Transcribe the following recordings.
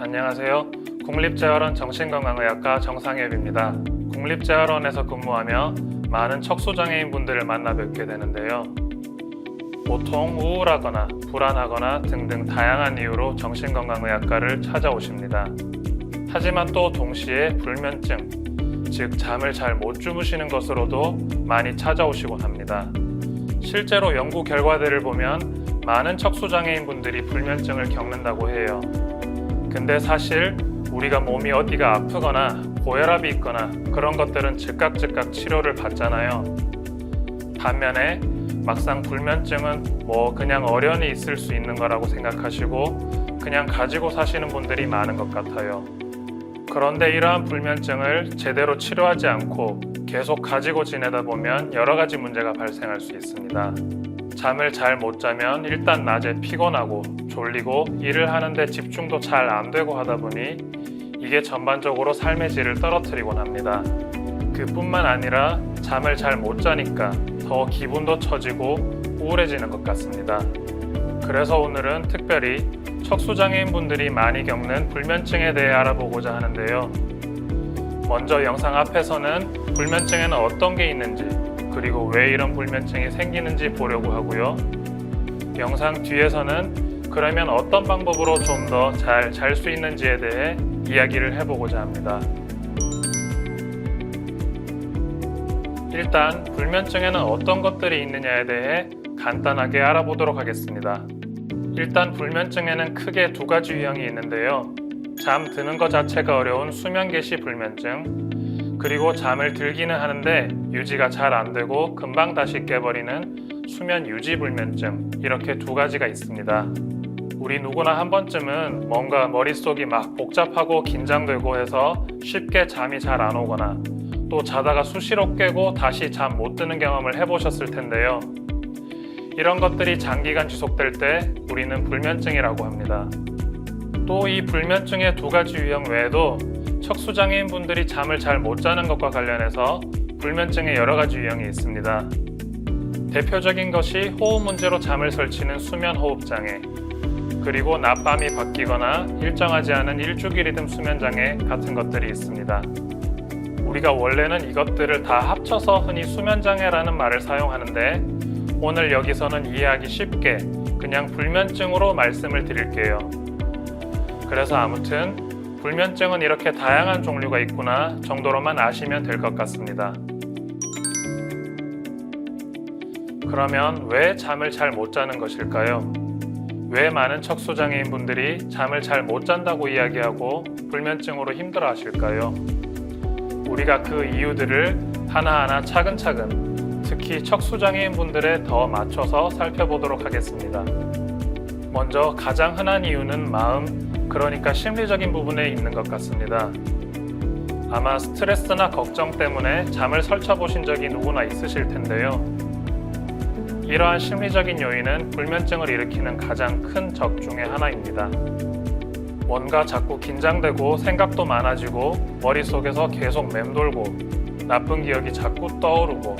안녕하세요. 국립재활원 정신건강의학과 정상엽입니다. 국립재활원에서 근무하며 많은 척수장애인 분들을 만나 뵙게 되는데요. 보통 우울하거나 불안하거나 등등 다양한 이유로 정신건강의학과를 찾아오십니다. 하지만 또 동시에 불면증, 즉 잠을 잘 못 주무시는 것으로도 많이 찾아오시곤 합니다. 실제로 연구 결과들을 보면 많은 척수장애인 분들이 불면증을 겪는다고 해요. 근데 사실 우리가 몸이 어디가 아프거나 고혈압이 있거나 그런 것들은 즉각 치료를 받잖아요. 반면에 막상 불면증은 그냥 어련히 있을 수 있는 거라고 생각하시고 그냥 가지고 사시는 분들이 많은 것 같아요. 그런데 이러한 불면증을 제대로 치료하지 않고 계속 가지고 지내다 보면 여러 가지 문제가 발생할 수 있습니다. 잠을 잘 못 자면 일단 낮에 피곤하고 졸리고 일을 하는데 집중도 잘 안 되고 하다 보니 이게 전반적으로 삶의 질을 떨어뜨리곤 합니다. 그뿐만 아니라 잠을 잘 못 자니까 더 기분도 처지고 우울해지는 것 같습니다. 그래서 오늘은 특별히 척수장애인 분들이 많이 겪는 불면증에 대해 알아보고자 하는데요. 먼저 영상 앞에서는 불면증에는 어떤 게 있는지 그리고 왜 이런 불면증이 생기는지 보려고 하고요. 영상 뒤에서는 그러면 어떤 방법으로 좀 더 잘 잘 수 있는지에 대해 이야기를 해보고자 합니다. 일단 불면증에는 어떤 것들이 있느냐에 대해 간단하게 알아보도록 하겠습니다. 일단 불면증에는 크게 두 가지 유형이 있는데요. 잠드는 것 자체가 어려운 수면 개시 불면증, 그리고 잠을 들기는 하는데 유지가 잘 안 되고 금방 다시 깨버리는 수면 유지 불면증, 이렇게 두 가지가 있습니다. 우리 누구나 한 번쯤은 뭔가 머릿속이 막 복잡하고 긴장되고 해서 쉽게 잠이 잘 안 오거나 또 자다가 수시로 깨고 다시 잠 못 드는 경험을 해보셨을 텐데요. 이런 것들이 장기간 지속될 때 우리는 불면증이라고 합니다. 또 이 불면증의 두 가지 유형 외에도 척수장애인 분들이 잠을 잘 못 자는 것과 관련해서 불면증의 여러 가지 유형이 있습니다. 대표적인 것이 호흡 문제로 잠을 설치는 수면 호흡 장애, 그리고 낮밤이 바뀌거나 일정하지 않은 일주기 리듬 수면 장애 같은 것들이 있습니다. 우리가 원래는 이것들을 다 합쳐서 흔히 수면 장애라는 말을 사용하는데 오늘 여기서는 이해하기 쉽게 그냥 불면증으로 말씀을 드릴게요. 그래서 아무튼 불면증은 이렇게 다양한 종류가 있구나 정도로만 아시면 될 것 같습니다. 그러면 왜 잠을 잘 못 자는 것일까요? 왜 많은 척수장애인 분들이 잠을 잘 못 잔다고 이야기하고 불면증으로 힘들어 하실까요? 우리가 그 이유들을 하나하나 차근차근 특히 척수장애인 분들에 더 맞춰서 살펴보도록 하겠습니다. 먼저 가장 흔한 이유는 마음, 그러니까 심리적인 부분에 있는 것 같습니다. 아마 스트레스나 걱정 때문에 잠을 설쳐 보신 적이 누구나 있으실 텐데요. 이러한 심리적인 요인은 불면증을 일으키는 가장 큰 적 중에 하나입니다. 뭔가 자꾸 긴장되고 생각도 많아지고 머릿속에서 계속 맴돌고 나쁜 기억이 자꾸 떠오르고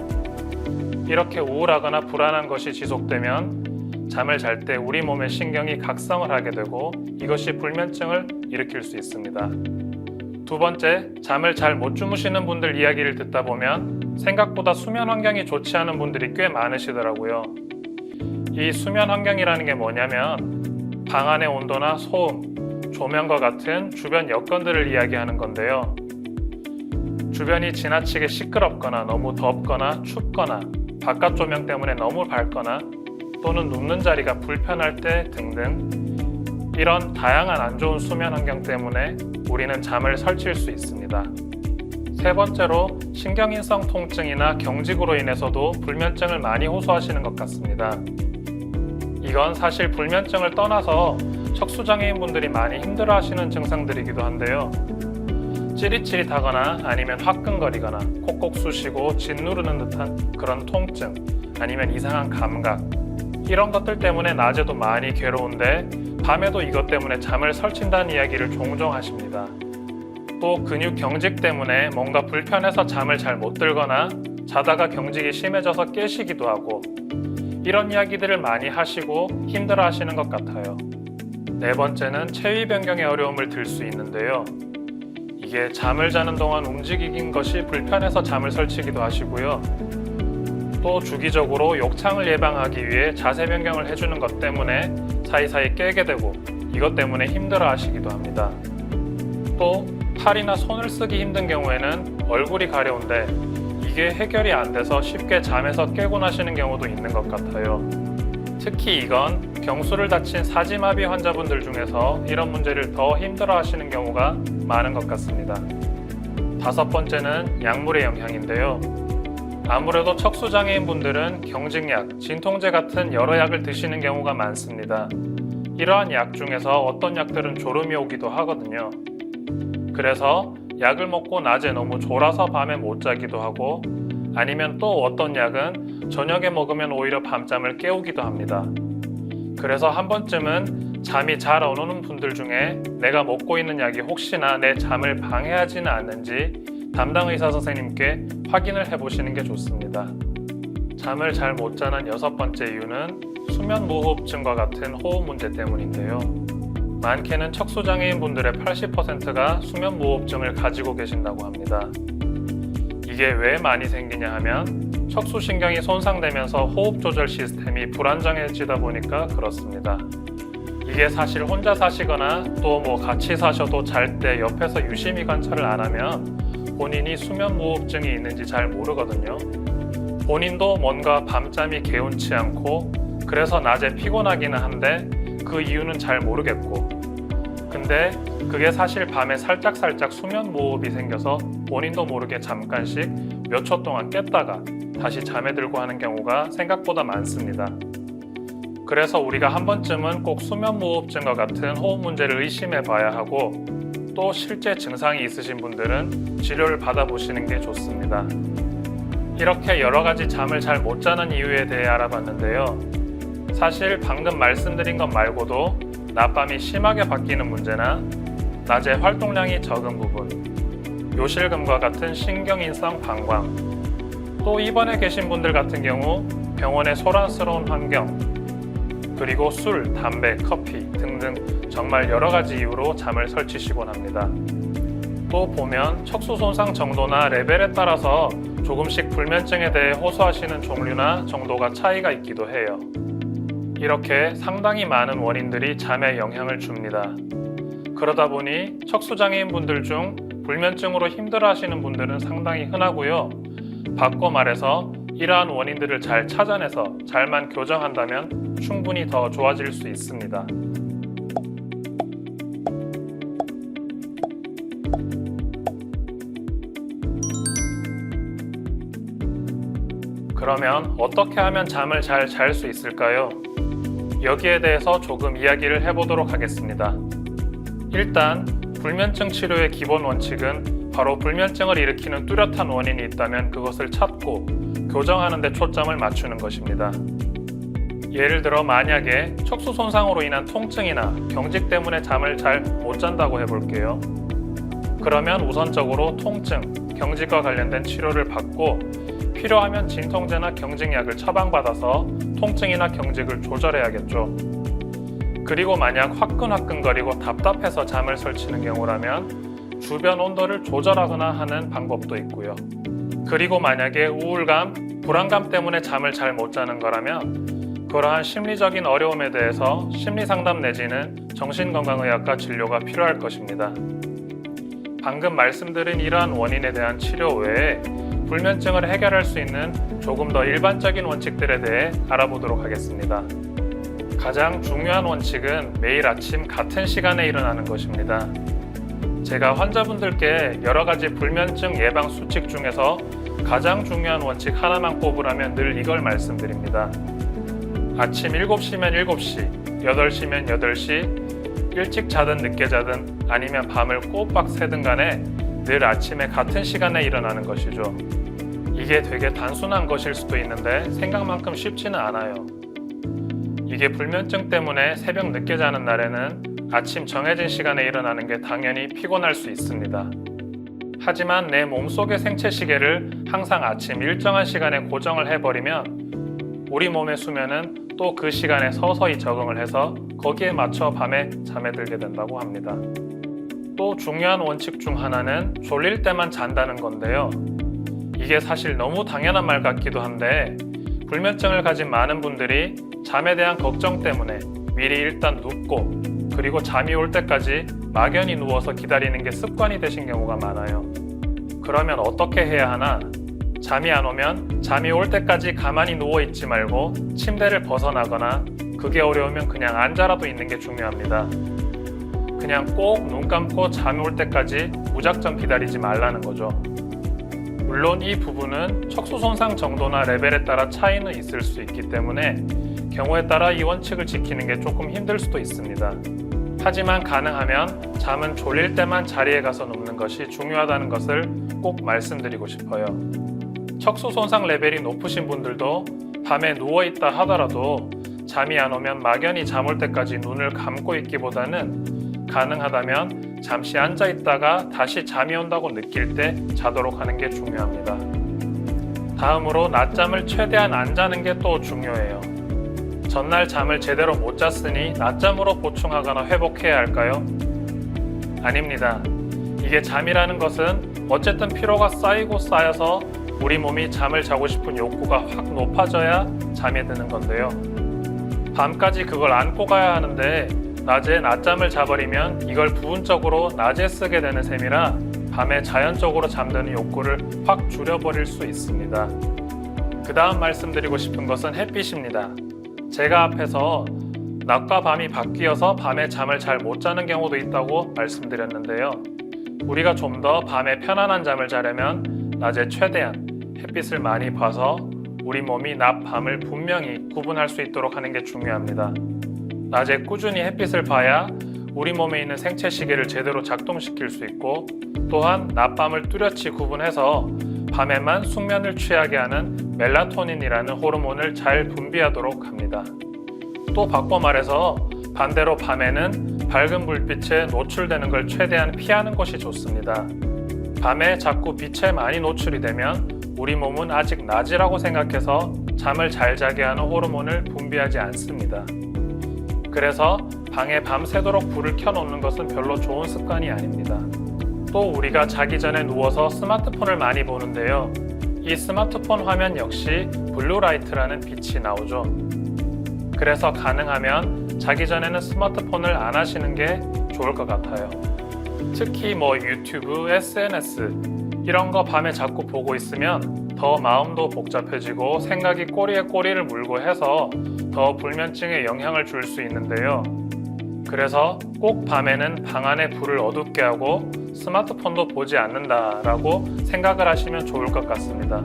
이렇게 우울하거나 불안한 것이 지속되면 잠을 잘 때 우리 몸의 신경이 각성을 하게 되고 이것이 불면증을 일으킬 수 있습니다. 두 번째, 잠을 잘 못 주무시는 분들 이야기를 듣다 보면 생각보다 수면 환경이 좋지 않은 분들이 꽤 많으시더라고요. 이 수면 환경이라는 게 뭐냐면 방 안의 온도나 소음, 조명과 같은 주변 여건들을 이야기하는 건데요. 주변이 지나치게 시끄럽거나 너무 덥거나 춥거나 바깥 조명 때문에 너무 밝거나 또는 눕는 자리가 불편할 때 등등 이런 다양한 안 좋은 수면 환경 때문에 우리는 잠을 설칠 수 있습니다. 세 번째로 신경인성 통증이나 경직으로 인해서도 불면증을 많이 호소하시는 것 같습니다. 이건 사실 불면증을 떠나서 척수장애인 분들이 많이 힘들어하시는 증상들이기도 한데요. 찌릿찌릿하거나 아니면 화끈거리거나 콕콕 쑤시고 짓누르는 듯한 그런 통증 아니면 이상한 감각 이런 것들 때문에 낮에도 많이 괴로운데 밤에도 이것 때문에 잠을 설친다는 이야기를 종종 하십니다. 또 근육 경직 때문에 뭔가 불편해서 잠을 잘 못 들거나 자다가 경직이 심해져서 깨시기도 하고 이런 이야기들을 많이 하시고 힘들어 하시는 것 같아요. 네 번째는 체위 변경의 어려움을 들 수 있는데요. 이게 잠을 자는 동안 움직이는 것이 불편해서 잠을 설치기도 하시고요. 또 주기적으로 욕창을 예방하기 위해 자세 변경을 해주는 것 때문에 사이사이 깨게 되고 이것 때문에 힘들어 하시기도 합니다. 또 팔이나 손을 쓰기 힘든 경우에는 얼굴이 가려운데 이게 해결이 안 돼서 쉽게 잠에서 깨고 나시는 경우도 있는 것 같아요. 특히 이건 경수를 다친 사지마비 환자분들 중에서 이런 문제를 더 힘들어 하시는 경우가 많은 것 같습니다. 다섯 번째는 약물의 영향인데요. 아무래도 척수장애인 분들은 경직약, 진통제 같은 여러 약을 드시는 경우가 많습니다. 이러한 약 중에서 어떤 약들은 졸음이 오기도 하거든요. 그래서 약을 먹고 낮에 너무 졸아서 밤에 못 자기도 하고 아니면 또 어떤 약은 저녁에 먹으면 오히려 밤잠을 깨우기도 합니다. 그래서 한 번쯤은 잠이 잘 안 오는 분들 중에 내가 먹고 있는 약이 혹시나 내 잠을 방해하지는 않는지 담당 의사 선생님께 확인을 해보시는 게 좋습니다. 잠을 잘 못 자는 여섯 번째 이유는 수면무호흡증과 같은 호흡 문제 때문인데요. 많게는 척수장애인 분들의 80%가 수면무호흡증을 가지고 계신다고 합니다. 이게 왜 많이 생기냐 하면 척수신경이 손상되면서 호흡 조절 시스템이 불안정해지다 보니까 그렇습니다. 이게 사실 혼자 사시거나 또 같이 사셔도 잘 때 옆에서 유심히 관찰을 안 하면 본인이 수면무호흡증이 있는지 잘 모르거든요. 본인도 뭔가 밤잠이 개운치 않고 그래서 낮에 피곤하기는 한데 그 이유는 잘 모르겠고 근데 그게 사실 밤에 살짝살짝 수면무호흡이 생겨서 본인도 모르게 잠깐씩 몇 초 동안 깼다가 다시 잠에 들고 하는 경우가 생각보다 많습니다. 그래서 우리가 한 번쯤은 꼭 수면무호흡증과 같은 호흡 문제를 의심해 봐야 하고 또 실제 증상이 있으신 분들은 치료를 받아보시는 게 좋습니다. 이렇게 여러 가지 잠을 잘 못 자는 이유에 대해 알아봤는데요. 사실 방금 말씀드린 것 말고도 낮밤이 심하게 바뀌는 문제나 낮에 활동량이 적은 부분, 요실금과 같은 신경인성 방광, 또 입원해 계신 분들 같은 경우 병원의 소란스러운 환경, 그리고 술, 담배, 커피 등등 정말 여러 가지 이유로 잠을 설치시곤 합니다. 또 보면 척수 손상 정도나 레벨에 따라서 조금씩 불면증에 대해 호소하시는 종류나 정도가 차이가 있기도 해요. 이렇게 상당히 많은 원인들이 잠에 영향을 줍니다. 그러다 보니 척수장애인 분들 중 불면증으로 힘들어하시는 분들은 상당히 흔하고요. 바꿔 말해서 이러한 원인들을 잘 찾아내서 잘만 교정한다면 충분히 더 좋아질 수 있습니다. 그러면 어떻게 하면 잠을 잘 잘 수 있을까요? 여기에 대해서 조금 이야기를 해보도록 하겠습니다. 일단 불면증 치료의 기본 원칙은 바로 불면증을 일으키는 뚜렷한 원인이 있다면 그것을 찾고 교정하는 데 초점을 맞추는 것입니다. 예를 들어 만약에 척수 손상으로 인한 통증이나 경직 때문에 잠을 잘 못 잔다고 해볼게요. 그러면 우선적으로 통증, 경직과 관련된 치료를 받고 필요하면 진통제나 경직약을 처방받아서 통증이나 경직을 조절해야겠죠. 그리고 만약 화끈화끈거리고 답답해서 잠을 설치는 경우라면 주변 온도를 조절하거나 하는 방법도 있고요. 그리고 만약에 우울감, 불안감 때문에 잠을 잘 못 자는 거라면 그러한 심리적인 어려움에 대해서 심리상담 내지는 정신건강의학과 진료가 필요할 것입니다. 방금 말씀드린 이러한 원인에 대한 치료 외에 불면증을 해결할 수 있는 조금 더 일반적인 원칙들에 대해 알아보도록 하겠습니다. 가장 중요한 원칙은 매일 아침 같은 시간에 일어나는 것입니다. 제가 환자분들께 여러 가지 불면증 예방 수칙 중에서 가장 중요한 원칙 하나만 꼽으라면 늘 이걸 말씀드립니다. 아침 7시면 7시, 8시면 8시, 일찍 자든 늦게 자든 아니면 밤을 꼬박 새든 간에 늘 아침에 같은 시간에 일어나는 것이죠. 이게 되게 단순한 것일 수도 있는데 생각만큼 쉽지는 않아요. 이게 불면증 때문에 새벽 늦게 자는 날에는 아침 정해진 시간에 일어나는 게 당연히 피곤할 수 있습니다. 하지만 내 몸속의 생체 시계를 항상 아침 일정한 시간에 고정을 해버리면 우리 몸의 수면은 또 그 시간에 서서히 적응을 해서 거기에 맞춰 밤에 잠에 들게 된다고 합니다. 또 중요한 원칙 중 하나는 졸릴 때만 잔다는 건데요. 이게 사실 너무 당연한 말 같기도 한데 불면증을 가진 많은 분들이 잠에 대한 걱정 때문에 미리 일단 눕고 그리고 잠이 올 때까지 막연히 누워서 기다리는 게 습관이 되신 경우가 많아요. 그러면 어떻게 해야 하나? 잠이 안 오면 잠이 올 때까지 가만히 누워 있지 말고 침대를 벗어나거나 그게 어려우면 그냥 앉아라도 있는 게 중요합니다. 그냥 꼭 눈 감고 잠이 올 때까지 무작정 기다리지 말라는 거죠. 물론 이 부분은 척수 손상 정도나 레벨에 따라 차이는 있을 수 있기 때문에 경우에 따라 이 원칙을 지키는 게 조금 힘들 수도 있습니다. 하지만 가능하면 잠은 졸릴 때만 자리에 가서 눕는 것이 중요하다는 것을 꼭 말씀드리고 싶어요. 척수 손상 레벨이 높으신 분들도 밤에 누워있다 하더라도 잠이 안 오면 막연히 잠 올 때까지 눈을 감고 있기보다는 가능하다면 잠시 앉아 있다가 다시 잠이 온다고 느낄 때 자도록 하는 게 중요합니다. 다음으로 낮잠을 최대한 안 자는 게 또 중요해요. 전날 잠을 제대로 못 잤으니 낮잠으로 보충하거나 회복해야 할까요? 아닙니다. 이게 잠이라는 것은 어쨌든 피로가 쌓이고 쌓여서 우리 몸이 잠을 자고 싶은 욕구가 확 높아져야 잠에 드는 건데요. 밤까지 그걸 안고 가야 하는데 낮에 낮잠을 자버리면 이걸 부분적으로 낮에 쓰게 되는 셈이라 밤에 자연적으로 잠드는 욕구를 확 줄여버릴 수 있습니다. 그 다음 말씀드리고 싶은 것은 햇빛입니다. 제가 앞에서 낮과 밤이 바뀌어서 밤에 잠을 잘 못 자는 경우도 있다고 말씀드렸는데요. 우리가 좀 더 밤에 편안한 잠을 자려면 낮에 최대한 햇빛을 많이 봐서 우리 몸이 낮, 밤을 분명히 구분할 수 있도록 하는 게 중요합니다. 낮에 꾸준히 햇빛을 봐야 우리 몸에 있는 생체 시계를 제대로 작동시킬 수 있고 또한 낮, 밤을 뚜렷이 구분해서 밤에만 숙면을 취하게 하는 멜라토닌이라는 호르몬을 잘 분비하도록 합니다. 또 바꿔 말해서 반대로 밤에는 밝은 불빛에 노출되는 걸 최대한 피하는 것이 좋습니다. 밤에 자꾸 빛에 많이 노출이 되면 우리 몸은 아직 낮이라고 생각해서 잠을 잘 자게 하는 호르몬을 분비하지 않습니다. 그래서 방에 밤새도록 불을 켜놓는 것은 별로 좋은 습관이 아닙니다. 또 우리가 자기 전에 누워서 스마트폰을 많이 보는데요. 이 스마트폰 화면 역시 블루라이트라는 빛이 나오죠. 그래서 가능하면 자기 전에는 스마트폰을 안 하시는 게 좋을 것 같아요. 특히 유튜브, SNS 이런 거 밤에 자꾸 보고 있으면 더 마음도 복잡해지고 생각이 꼬리에 꼬리를 물고 해서 더 불면증에 영향을 줄 수 있는데요. 그래서 꼭 밤에는 방 안에 불을 어둡게 하고 스마트폰도 보지 않는다라고 생각을 하시면 좋을 것 같습니다.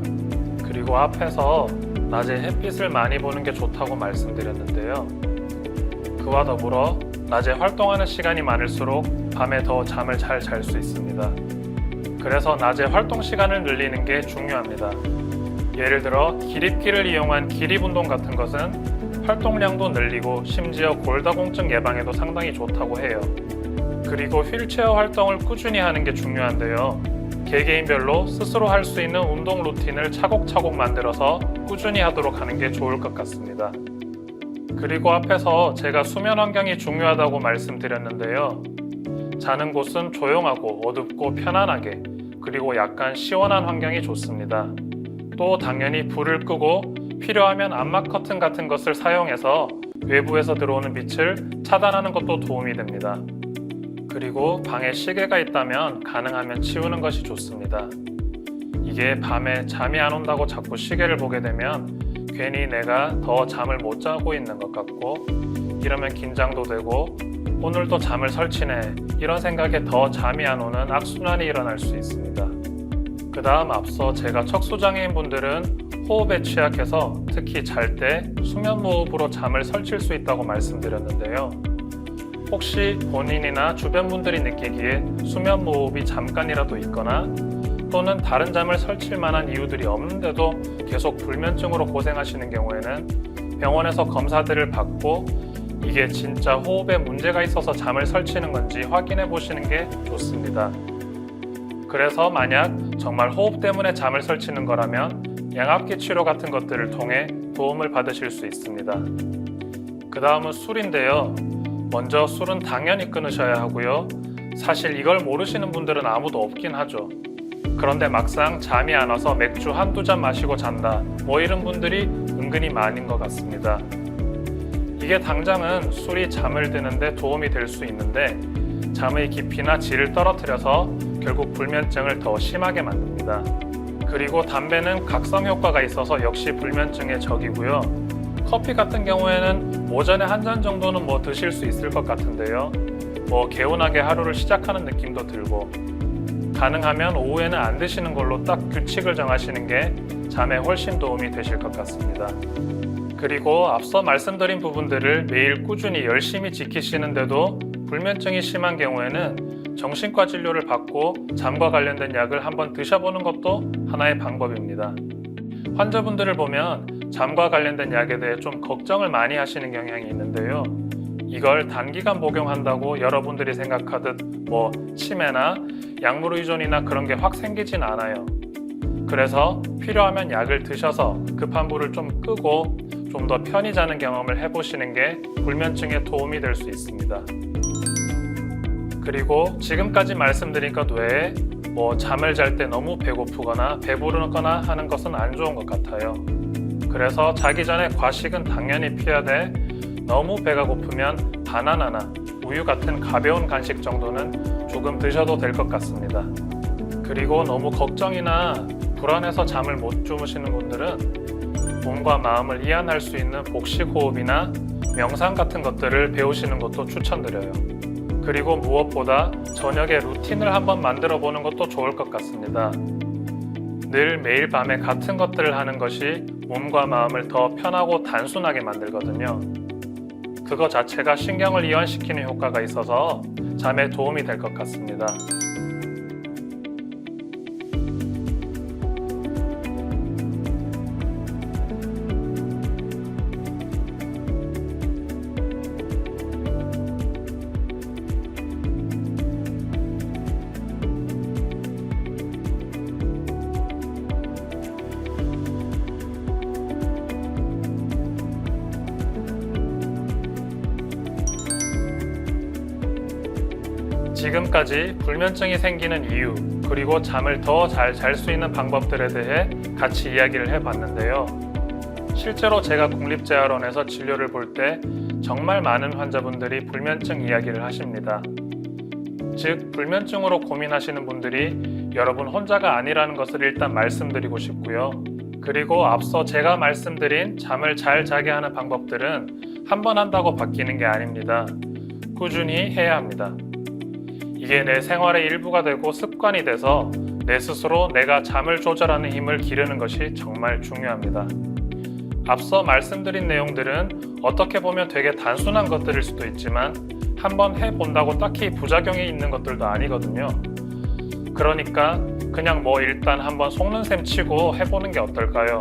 그리고 앞에서 낮에 햇빛을 많이 보는 게 좋다고 말씀드렸는데요. 그와 더불어 낮에 활동하는 시간이 많을수록 밤에 더 잠을 잘 잘 수 있습니다. 그래서 낮에 활동 시간을 늘리는 게 중요합니다. 예를 들어 기립기를 이용한 기립운동 같은 것은 활동량도 늘리고 심지어 골다공증 예방에도 상당히 좋다고 해요. 그리고 휠체어 활동을 꾸준히 하는 게 중요한데요. 개개인별로 스스로 할 수 있는 운동 루틴을 차곡차곡 만들어서 꾸준히 하도록 하는 게 좋을 것 같습니다. 그리고 앞에서 제가 수면 환경이 중요하다고 말씀드렸는데요. 자는 곳은 조용하고 어둡고 편안하게 그리고 약간 시원한 환경이 좋습니다. 또 당연히 불을 끄고 필요하면 암막 커튼 같은 것을 사용해서 외부에서 들어오는 빛을 차단하는 것도 도움이 됩니다. 그리고 방에 시계가 있다면 가능하면 치우는 것이 좋습니다. 이게 밤에 잠이 안 온다고 자꾸 시계를 보게 되면 괜히 내가 더 잠을 못 자고 있는 것 같고 이러면 긴장도 되고 오늘도 잠을 설치네 이런 생각에 더 잠이 안 오는 악순환이 일어날 수 있습니다. 그 다음 앞서 제가 척수장애인 분들은 호흡에 취약해서 특히 잘 때 수면무호흡으로 잠을 설칠 수 있다고 말씀드렸는데요. 혹시 본인이나 주변 분들이 느끼기에 수면무호흡이 잠깐이라도 있거나 또는 다른 잠을 설칠 만한 이유들이 없는데도 계속 불면증으로 고생하시는 경우에는 병원에서 검사들을 받고 이게 진짜 호흡에 문제가 있어서 잠을 설치는 건지 확인해 보시는 게 좋습니다. 그래서 만약 정말 호흡 때문에 잠을 설치는 거라면 양압기 치료 같은 것들을 통해 도움을 받으실 수 있습니다. 그 다음은 술인데요. 먼저 술은 당연히 끊으셔야 하고요. 사실 이걸 모르시는 분들은 아무도 없긴 하죠. 그런데 막상 잠이 안 와서 맥주 한두 잔 마시고 잔다, 뭐 이런 분들이 은근히 많은 것 같습니다. 이게 당장은 술이 잠을 드는데 도움이 될 수 있는데 잠의 깊이나 질을 떨어뜨려서 결국 불면증을 더 심하게 만듭니다. 그리고 담배는 각성 효과가 있어서 역시 불면증의 적이고요. 커피 같은 경우에는 오전에 한 잔 정도는 뭐 드실 수 있을 것 같은데요. 뭐 개운하게 하루를 시작하는 느낌도 들고, 가능하면 오후에는 안 드시는 걸로 딱 규칙을 정하시는 게 잠에 훨씬 도움이 되실 것 같습니다. 그리고 앞서 말씀드린 부분들을 매일 꾸준히 열심히 지키시는데도 불면증이 심한 경우에는 정신과 진료를 받고 잠과 관련된 약을 한번 드셔보는 것도 하나의 방법입니다. 환자분들을 보면 잠과 관련된 약에 대해 좀 걱정을 많이 하시는 경향이 있는데요. 이걸 단기간 복용한다고 여러분들이 생각하듯 뭐 치매나 약물 의존이나 그런 게 확 생기진 않아요. 그래서 필요하면 약을 드셔서 급한 불을 좀 끄고 좀 더 편히 자는 경험을 해보시는 게 불면증에 도움이 될 수 있습니다. 그리고 지금까지 말씀드린 것 외에 뭐 잠을 잘 때 너무 배고프거나 배부르거나 하는 것은 안 좋은 것 같아요. 그래서 자기 전에 과식은 당연히 피해야 돼. 너무 배가 고프면 바나나나 우유 같은 가벼운 간식 정도는 조금 드셔도 될 것 같습니다. 그리고 너무 걱정이나 불안해서 잠을 못 주무시는 분들은 몸과 마음을 이완할 수 있는 복식 호흡이나 명상 같은 것들을 배우시는 것도 추천드려요. 그리고 무엇보다 저녁에 루틴을 한번 만들어 보는 것도 좋을 것 같습니다. 늘 매일 밤에 같은 것들을 하는 것이 몸과 마음을 더 편하고 단순하게 만들거든요. 그거 자체가 신경을 이완시키는 효과가 있어서 잠에 도움이 될 것 같습니다. 지금까지 불면증이 생기는 이유, 그리고 잠을 더 잘 잘 수 있는 방법들에 대해 같이 이야기를 해봤는데요. 실제로 제가 국립재활원에서 진료를 볼 때 정말 많은 환자분들이 불면증 이야기를 하십니다. 즉, 불면증으로 고민하시는 분들이 여러분 혼자가 아니라는 것을 일단 말씀드리고 싶고요. 그리고 앞서 제가 말씀드린 잠을 잘 자게 하는 방법들은 한 번 한다고 바뀌는 게 아닙니다. 꾸준히 해야 합니다. 이게 내 생활의 일부가 되고 습관이 돼서 내 스스로 내가 잠을 조절하는 힘을 기르는 것이 정말 중요합니다. 앞서 말씀드린 내용들은 어떻게 보면 되게 단순한 것들일 수도 있지만 한번 해본다고 딱히 부작용이 있는 것들도 아니거든요. 그러니까 그냥 뭐 일단 한번 속는 셈 치고 해보는 게 어떨까요?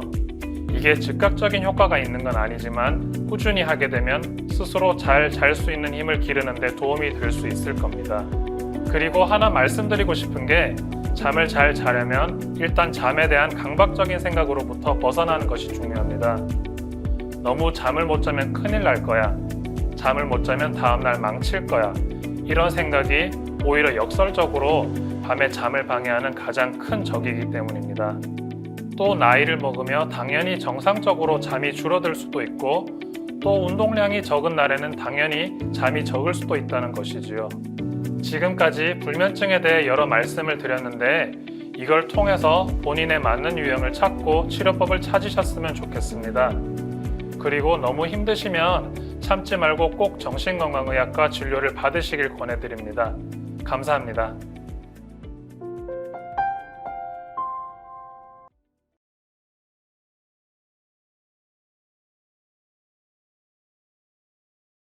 이게 즉각적인 효과가 있는 건 아니지만 꾸준히 하게 되면 스스로 잘 잘 수 있는 힘을 기르는 데 도움이 될 수 있을 겁니다. 그리고 하나 말씀드리고 싶은 게 잠을 잘 자려면 일단 잠에 대한 강박적인 생각으로부터 벗어나는 것이 중요합니다. 너무 잠을 못 자면 큰일 날 거야. 잠을 못 자면 다음날 망칠 거야. 이런 생각이 오히려 역설적으로 밤에 잠을 방해하는 가장 큰 적이기 때문입니다. 또 나이를 먹으며 당연히 정상적으로 잠이 줄어들 수도 있고 또 운동량이 적은 날에는 당연히 잠이 적을 수도 있다는 것이지요. 지금까지 불면증에 대해 여러 말씀을 드렸는데 이걸 통해서 본인에 맞는 유형을 찾고 치료법을 찾으셨으면 좋겠습니다. 그리고 너무 힘드시면 참지 말고 꼭 정신건강의학과 진료를 받으시길 권해드립니다. 감사합니다.